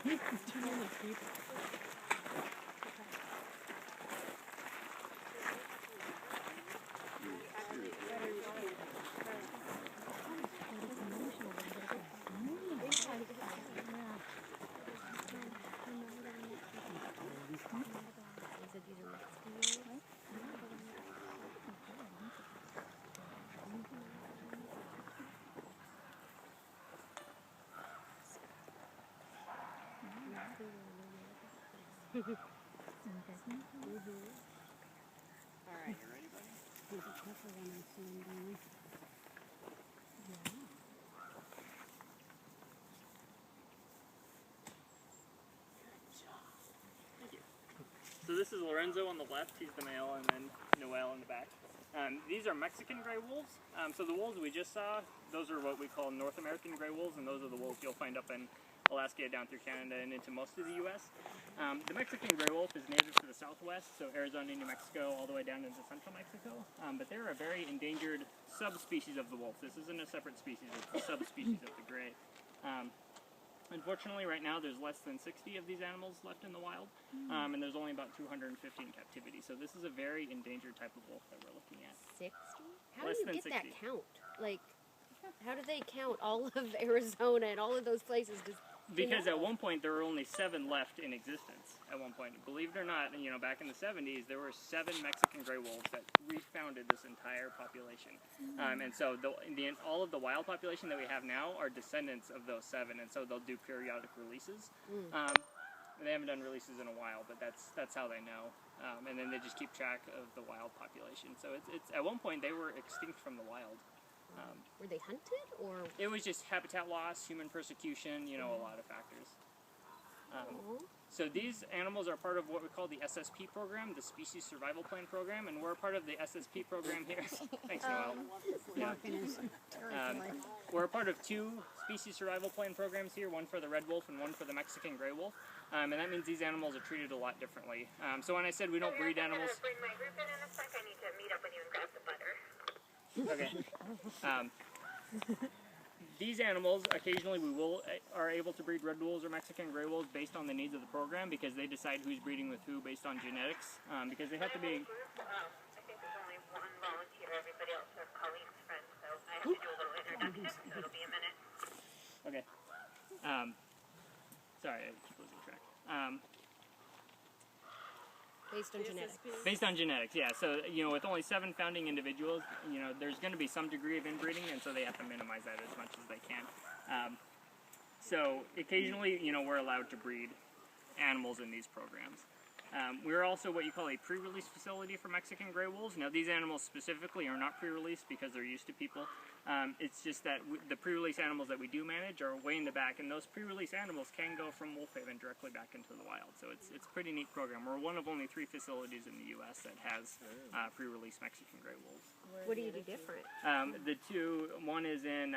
Too many people. Alright, you ready, buddy? Be careful when I see him going. Thank you. So this is Lorenzo on the left, he's the male, and then Noel in the back. These are Mexican gray wolves. So the wolves we just saw, those are what we call North American gray wolves, and those are the wolves you'll find up in Alaska, down through Canada, and into most of the U.S. The Mexican gray wolf is native to the southwest, so Arizona, New Mexico, all the way down into central Mexico. But they're a very endangered subspecies of the wolf. This isn't a separate species, it's a subspecies of the gray. Unfortunately, right now there's less than 60 of these animals left in the wild, and there's only about 250 in captivity. So this is a very endangered type of wolf that we're looking at. 60? How Less do you than get that 60. count? Like, how do they count all of Arizona and all of those places? Because at one point there were only 7 left in existence. At one point, believe it or not, you know, back in the 70s, there were 7 Mexican gray wolves that refounded this entire population. And so all of the wild population that we have now are descendants of those 7, and so they'll do periodic releases. They haven't done releases in a while, but that's how they know. And then they just keep track of the wild population. So it's at one point they were extinct from the wild. Were they hunted, or? It was just habitat loss, human persecution, you know, a lot of factors. So these animals are part of what we call the SSP program, the Species Survival Plan program, and we're a part of the SSP program here. Thanks, Noel. Yeah. We're a part of 2 Species Survival Plan programs here, one for the red wolf and one for the Mexican gray wolf. And that means these animals are treated a lot differently. So when I said we don't breed animals... I'm going to bring my group in a sec. I need to meet up with you and grab the butter. Okay. These animals, occasionally we are able to breed red wolves or Mexican gray wolves based on the needs of the program, because they decide who's breeding with who based on genetics, because they have to be... I think there's only one volunteer. Everybody else are colleagues, friends, so I have to do a little introduction, so it'll be a minute. Okay. Sorry, I keep losing track. Based on genetics. Based on genetics, yeah. So, you know, with only 7 founding individuals, you know, there's going to be some degree of inbreeding, and so they have to minimize that as much as they can. So occasionally, you know, we're allowed to breed animals in these programs. We're also what you call a pre-release facility for Mexican gray wolves. Now, these animals specifically are not pre-released because they're used to people. It's just that the pre-release animals that we do manage are way in the back, and those pre-release animals can go from Wolf Haven directly back into the wild. So it's a pretty neat program. We're one of only 3 facilities in the U.S. that has pre-release Mexican gray wolves. What do you do different? The 2, one is in